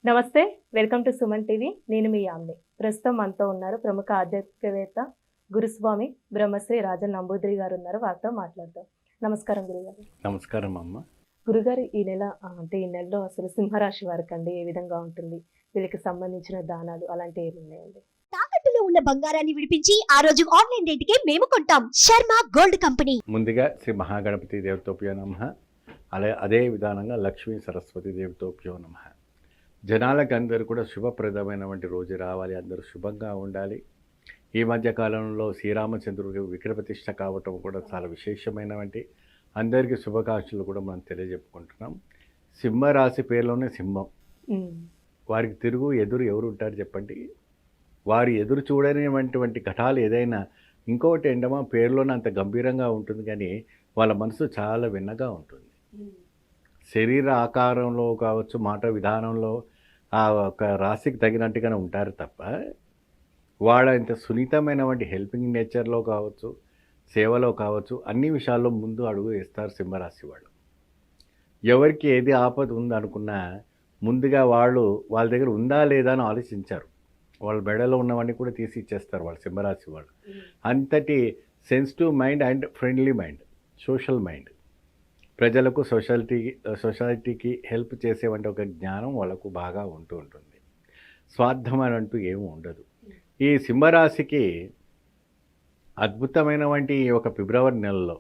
నమస్తే. Welcome to Suman TV. నేను మీ యామిని. ప్రస్తుతం మనతో ఉన్నారు ప్రముఖ ఆధ్యాత్మికవేత్త గురుస్వామి బ్రహ్మశ్రీ రాజన్ నంబూద్రి గారు ఉన్నారు. వారితో మాట్లాడదాం. నమస్కారం గురుగారు. నమస్కారం అమ్మ. గురుగారు, ఈ నెలలో అసలు సింహరాశి వారికండి ఏ విధంగా ఉంటుంది? వీళ్ళకి సంబంధించిన దానాలు అలాంటివి ఏమి ఉన్నాయండి? తాకట్టులో ఉన్న బంగారాన్ని విడిపించి ఆ రోజు ఆన్లైన్ రేటుకే మేము కొంటాం. Sharma gold company. ముందుగా శ్రీ మహాగణపతి దేవతోప్యో నమః. అదే విధానంగా లక్ష్మీ సరస్వతి దేవతోప్యో నమః. జనాలకు అందరూ కూడా శుభప్రదమైనటువంటి రోజు రావాలి, అందరూ శుభంగా ఉండాలి. ఈ మధ్య కాలంలో శ్రీరామచంద్రుడికి విగ్రహప్రతిష్ఠ కావటం కూడా చాలా విశేషమైనటువంటి అందరికీ శుభాకాంక్షలు కూడా మనం తెలియజెప్పుకుంటున్నాం. సింహరాశి పేరులోనే సింహం. వారికి తిరుగు ఎదురు ఎవరు ఉంటారు చెప్పండి? వారు ఎదురు చూడనివంటి ఘటాలు ఏదైనా, ఇంకొకటి ఏంటమ్మా, పేరులోనే అంత గంభీరంగా ఉంటుంది కానీ వాళ్ళ మనసు చాలా విన్నగా ఉంటుంది. శరీర ఆకారంలో కావచ్చు, మాట విధానంలో ఆ ఒక రాశికి తగినట్టుగానే ఉంటారు తప్ప వాళ్ళ ఇంత సున్నితమైనటువంటి హెల్పింగ్ నేచర్లో కావచ్చు, సేవలో కావచ్చు, అన్ని విషయాల్లో ముందు అడుగు వేస్తారు సింహరాశి వాళ్ళు. ఎవరికి ఏది ఆపద ఉందనుకున్నా ముందుగా వాళ్ళ దగ్గర ఉందా లేదా అని ఆలోచించారు. వాళ్ళ బెడలో ఉన్నవన్నీ కూడా తీసి ఇచ్చేస్తారు వాళ్ళు సింహరాశి వాళ్ళు. అంతటి sensitive mind and friendly mind, social mind. ప్రజలకు సొసైటీకి హెల్ప్ చేసేవంటి ఒక జ్ఞానం వాళ్ళకు బాగా ఉంటుంది. స్వార్థం అని అంటూ ఏమీ ఉండదు. ఈ సింహరాశికి అద్భుతమైనటువంటి ఒక ఫిబ్రవరి నెలలో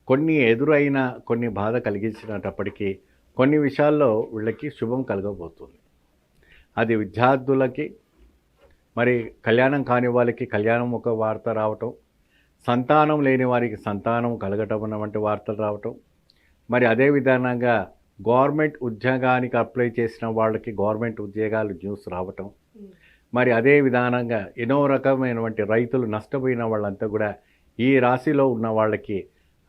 కొన్ని ఎదురైన, కొన్ని బాధ కలిగించినప్పటికీ కొన్ని విషయాల్లో వీళ్ళకి శుభం కలగబోతుంది. అది విద్యార్థులకి, మరి కళ్యాణం కాని వాళ్ళకి కళ్యాణం ఒక వార్త రావటం, సంతానం లేని వారికి సంతానం కలగటం అన్నటువంటి వార్తలు రావటం, మరి అదే విధానంగా గవర్నమెంట్ ఉద్యోగానికి అప్లై చేసిన వాళ్ళకి గవర్నమెంట్ ఉద్యోగాలు న్యూస్ రావటం, మరి అదే విధానంగా ఎన్నో రకమైనటువంటి రైతులు నష్టపోయిన వాళ్ళంతా కూడా ఈ రాశిలో ఉన్న వాళ్ళకి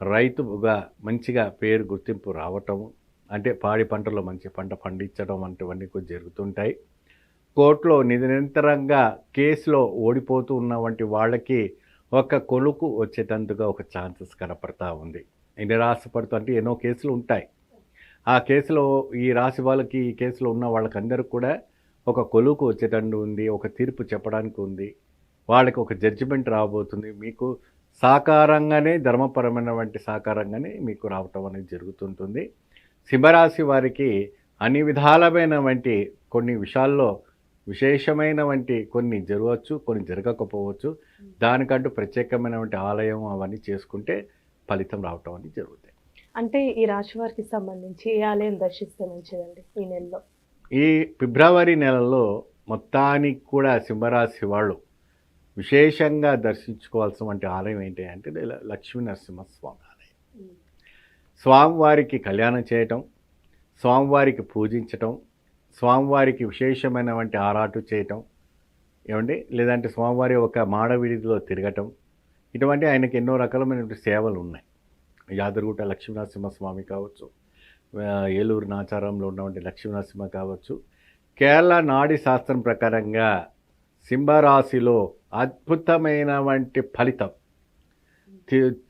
రైతుగా మంచిగా పేరు గుర్తింపు రావటం, అంటే పాడి పంటలో మంచి పంట పండించడం వంటివన్నీ కూడా జరుగుతుంటాయి. కోర్టులో నిరంతరంగా కేసులో ఓడిపోతూ ఉన్నవంటి వాళ్ళకి ఒక కొలుకు వచ్చేటందుగా ఒక ఛాన్సెస్ కనపడతా ఉంది. నిరాశపడుతూ అంటే ఎన్నో కేసులు ఉంటాయి. ఆ కేసులో ఈ రాశి వాళ్ళకి, ఈ కేసులో ఉన్న వాళ్ళకందరూ కూడా ఒక కొలుకు వచ్చేటండు ఉంది, ఒక తీర్పు చెప్పడానికి ఉంది, వాళ్ళకి ఒక జడ్జిమెంట్ రాబోతుంది. మీకు సాకారంగానే, ధర్మపరమైనటువంటి సాకారంగానే మీకు రావటం అనేది జరుగుతుంటుంది. సింహరాశి వారికి అన్ని విధాలమైనటువంటి కొన్ని విషయాల్లో విశేషమైనటువంటి కొన్ని జరగవచ్చు, కొన్ని జరగకపోవచ్చు. దానికంటూ ప్రత్యేకమైనటువంటి ఆలయం అవన్నీ చేసుకుంటే ఫలితం రావటం అనేది జరుగుతాయి. అంటే ఈ రాశి వారికి సంబంధించి ఏ ఆలయం దర్శిస్తే మంచిదండి ఈ నెలలో? ఈ ఫిబ్రవరి నెలలో మొత్తానికి కూడా సింహరాశి వాళ్ళు విశేషంగా దర్శించుకోవాల్సిన ఆలయం ఏంటి అంటే లక్ష్మీ నరసింహస్వామి ఆలయం. స్వామివారికి కళ్యాణం చేయటం, స్వామివారికి పూజించటం, స్వామివారికి విశేషమైనటువంటి ఆరాటు చేయటం ఏమండి, లేదంటే స్వామివారి ఒక మాడవీధిలో తిరగటం, ఇటువంటి ఆయనకి ఎన్నో రకాలమైనటువంటి సేవలు ఉన్నాయి. యాదగిరిగుట్ట లక్ష్మీనరసింహస్వామి కావచ్చు, ఏలూరు నాచారంలో ఉన్నటువంటి లక్ష్మీనరసింహ కావచ్చు. కేరళ నాడి శాస్త్రం ప్రకారంగా సింహరాశిలో అద్భుతమైనటువంటి ఫలితం,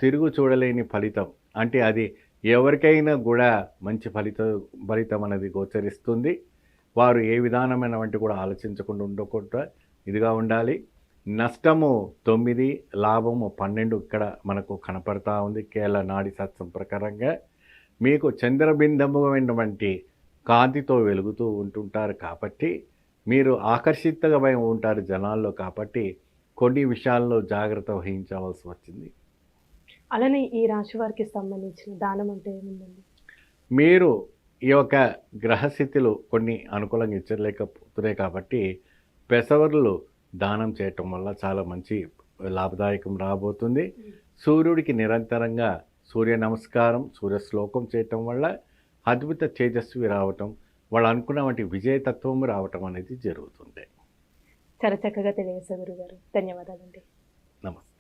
తిరుగు చూడలేని ఫలితం, అంటే అది ఎవరికైనా కూడా మంచి ఫలితం అనేది గోచరిస్తుంది. వారు ఏ విధానమైనటువంటి కూడా ఆలోచించకుండా ఉండకుండా ఇదిగా ఉండాలి. నష్టము 9, లాభము 12 ఇక్కడ మనకు కనపడతా ఉంది. కేరళ నాడి శాస్త్రం ప్రకారంగా మీకు చంద్రబింబమైనటువంటి కాంతితో వెలుగుతూ ఉంటుంటారు కాబట్టి మీరు ఆకర్షితమై ఉంటారు జనాల్లో. కాబట్టి కొన్ని విషయాల్లో జాగ్రత్త వహించవలసి వచ్చింది. అలానే ఈ రాశి వారికి సంబంధించిన దానం అంటే ఏముందండి? మీరు ఈ యొక్క గ్రహస్థితులు కొన్ని అనుకూలంగా ఇచ్చలేకపోతున్నాయి కాబట్టి పెసవర్లు దానం చేయటం వల్ల చాలా మంచి లాభదాయకం రాబోతుంది. సూర్యుడికి నిరంతరంగా సూర్య నమస్కారం, సూర్య శ్లోకం చేయటం వల్ల అద్భుత తేజస్వి రావటం, వాళ్ళు అనుకున్నటువంటి విజయతత్వం రావటం అనేది జరుగుతుంది. చాలా చక్కగా తెలియజేశారు గురుగారు. ధన్యవాదాలండి. నమస్తే.